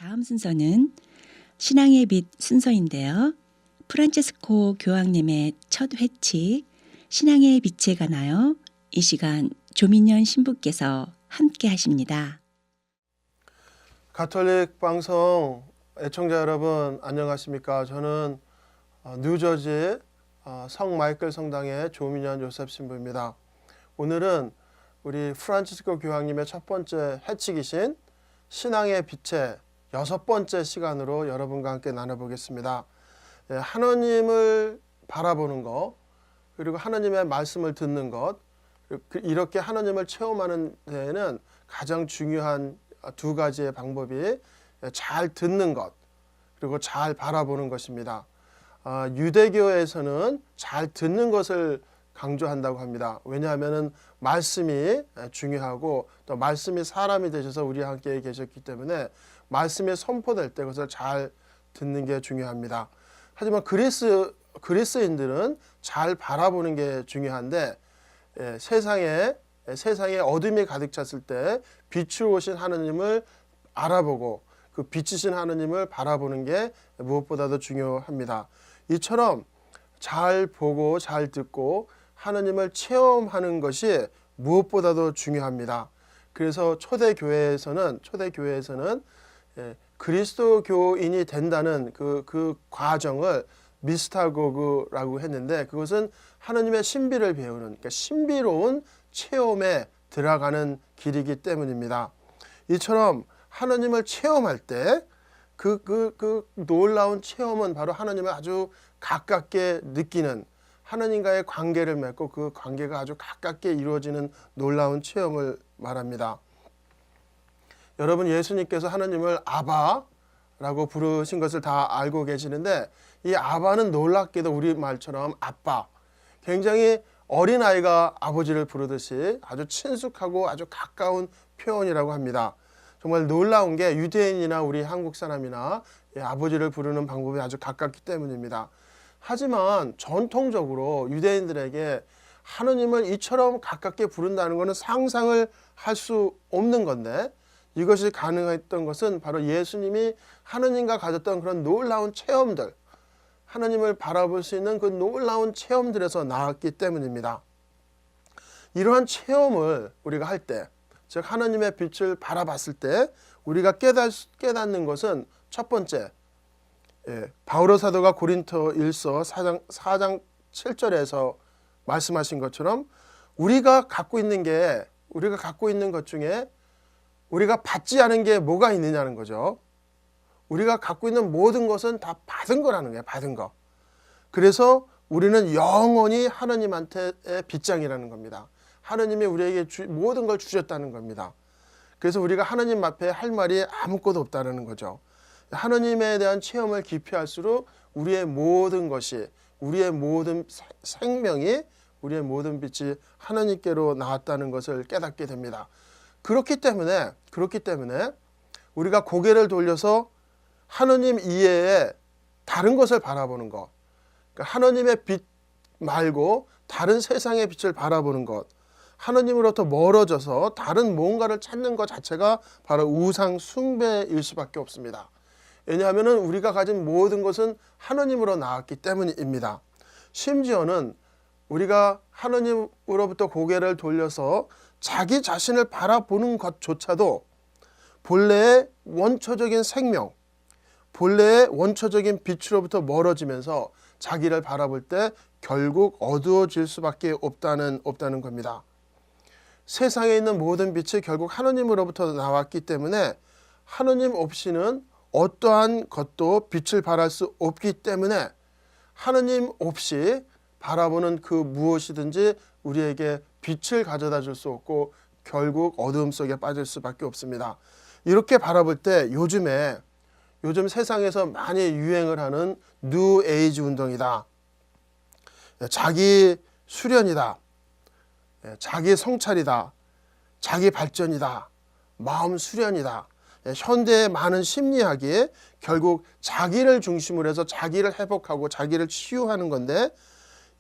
다음 순서는 신앙의 빛 순서인데요. 프란체스코 교황님의 첫 회칙 신앙의 빛에 관하여 이 시간 조민현 신부께서 함께 하십니다. 가톨릭 방송 애청자 여러분 안녕하십니까? 저는 뉴저지 성 마이클 성당의 조민현 요셉 신부입니다. 오늘은 우리 프란치스코 교황님의 첫 번째 회칙이신 신앙의 빛의 6번째 시간으로 여러분과 함께 나눠보겠습니다. 하나님을 바라보는 것, 그리고 하나님의 말씀을 듣는 것, 이렇게 하나님을 체험하는 데에는 가장 중요한 두 가지의 방법이 잘 듣는 것, 그리고 잘 바라보는 것입니다. 유대교에서는 잘 듣는 것을 강조한다고 합니다. 왜냐하면 말씀이 중요하고 또 말씀이 사람이 되셔서 우리와 함께 계셨기 때문에 말씀이 선포될 때 그것을 잘 듣는 게 중요합니다. 하지만 그리스인들은 잘 바라보는 게 중요한데 세상에 어둠이 가득 찼을 때 빛으로 오신 하나님을 알아보고 그 빛이신 하나님을 바라보는 게 무엇보다도 중요합니다. 이처럼 잘 보고 잘 듣고 하나님을 체험하는 것이 무엇보다도 중요합니다. 그래서 초대교회에서는 그리스도교인이 된다는 그 과정을 미스타고그라고 했는데, 그것은 하나님의 신비를 배우는, 그러니까 신비로운 체험에 들어가는 길이기 때문입니다. 이처럼 하나님을 체험할 때 그 놀라운 체험은 바로 하나님을 아주 가깝게 느끼는, 하나님과의 관계를 맺고 그 관계가 아주 가깝게 이루어지는 놀라운 체험을 말합니다. 여러분, 예수님께서 하나님을 아바라고 부르신 것을 다 알고 계시는데, 이 아바는 놀랍게도 우리말처럼 아빠, 굉장히 어린아이가 아버지를 부르듯이 아주 친숙하고 아주 가까운 표현이라고 합니다. 정말 놀라운 게 유대인이나 우리 한국 사람이나 아버지를 부르는 방법이 아주 가깝기 때문입니다. 하지만 전통적으로 유대인들에게 하느님을 이처럼 가깝게 부른다는 것은 상상을 할 수 없는 건데, 이것이 가능했던 것은 바로 예수님이 하느님과 가졌던 그런 놀라운 체험들, 하나님을 바라볼 수 있는 그 놀라운 체험들에서 나왔기 때문입니다. 이러한 체험을 우리가 할 때, 즉 하나님의 빛을 바라봤을 때 우리가 깨닫는 것은 첫 번째, 바오로 사도가 고린토 1서 4장 7절에서 말씀하신 것처럼 우리가 갖고 있는 것 중에 우리가 받지 않은 게 뭐가 있느냐는 거죠. 우리가 갖고 있는 모든 것은 다 받은 거라는 거예요. 받은 거. 그래서 우리는 영원히 하나님한테의 빚장이라는 겁니다. 하나님이 우리에게 모든 걸 주셨다는 겁니다. 그래서 우리가 하나님 앞에 할 말이 아무것도 없다는 거죠. 하나님에 대한 체험을 깊이 할수록 우리의 모든 것이, 우리의 모든 생명이, 우리의 모든 빛이 하나님께로 나왔다는 것을 깨닫게 됩니다. 그렇기 때문에 우리가 고개를 돌려서 하나님 이외에 다른 것을 바라보는 것, 그러니까 하나님의 빛 말고 다른 세상의 빛을 바라보는 것, 하나님으로부터 멀어져서 다른 뭔가를 찾는 것 자체가 바로 우상 숭배일 수밖에 없습니다. 왜냐하면 우리가 가진 모든 것은 하나님으로 나왔기 때문입니다. 심지어는 우리가 하나님으로부터 고개를 돌려서 자기 자신을 바라보는 것조차도 본래의 원초적인 생명, 본래의 원초적인 빛으로부터 멀어지면서 자기를 바라볼 때 결국 어두워질 수밖에 없다는 겁니다. 세상에 있는 모든 빛이 결국 하나님으로부터 나왔기 때문에 하나님 없이는 어떠한 것도 빛을 발할 수 없기 때문에 하나님 없이 바라보는 그 무엇이든지 우리에게 빛을 가져다 줄 수 없고 결국 어두움 속에 빠질 수밖에 없습니다. 이렇게 바라볼 때 요즘 세상에서 많이 유행을 하는 뉴 에이지 운동이다, 자기 수련이다, 자기 성찰이다, 자기 발전이다, 마음 수련이다, 현대의 많은 심리학이 결국 자기를 중심으로 해서 자기를 회복하고 자기를 치유하는 건데,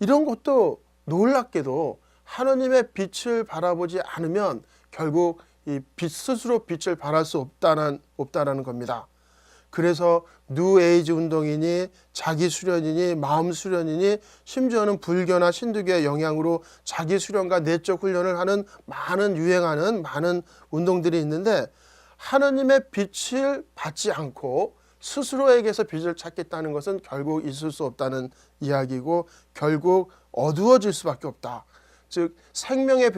이런 것도 놀랍게도 하나님의 빛을 바라보지 않으면 결국 이 빛 스스로 빛을 발할 수 없다는 겁니다. 그래서 뉴에이지 운동이니 자기 수련이니 마음 수련이니 심지어는 불교나 신두교의 영향으로 자기 수련과 내적 훈련을 하는 많은 유행하는 많은 운동들이 있는데 하느님의 빛을 받지 않고 스스로에게서 빛을 찾겠다는 것은 결국 있을 수 없다는 이야기고 결국 어두워질 수밖에 없다. 즉 생명의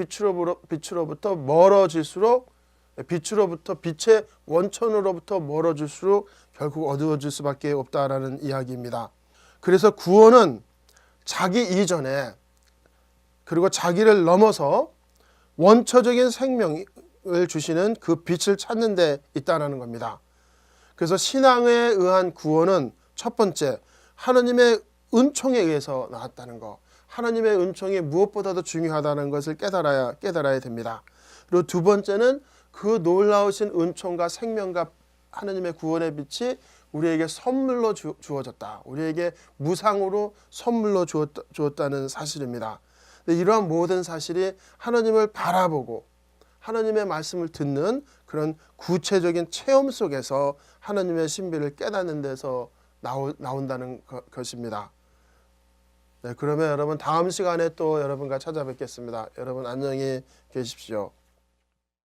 빛으로부터 멀어질수록 빛으로부터 빛의 원천으로부터 멀어질수록 결국 어두워질 수밖에 없다라는 이야기입니다. 그래서 구원은 자기 이전에 그리고 자기를 넘어서 원초적인 생명을 주시는 그 빛을 찾는 데 있다는 겁니다. 그래서 신앙에 의한 구원은 첫 번째 하나님의 은총에 의해서 나왔다는 것, 하나님의 은총이 무엇보다도 중요하다는 것을 깨달아야 됩니다. 그리고 두 번째는 그 놀라우신 은총과 생명과 하나님의 구원의 빛이 우리에게 선물로 주어졌다. 우리에게 무상으로 선물로 주었다는 사실입니다. 이러한 모든 사실이 하나님을 바라보고 하나님의 말씀을 듣는 그런 구체적인 체험 속에서 하나님의 신비를 깨닫는 데서 나온다는 것입니다. 네, 그러면 여러분 다음 시간에 또 여러분과 찾아뵙겠습니다. 여러분 안녕히 계십시오.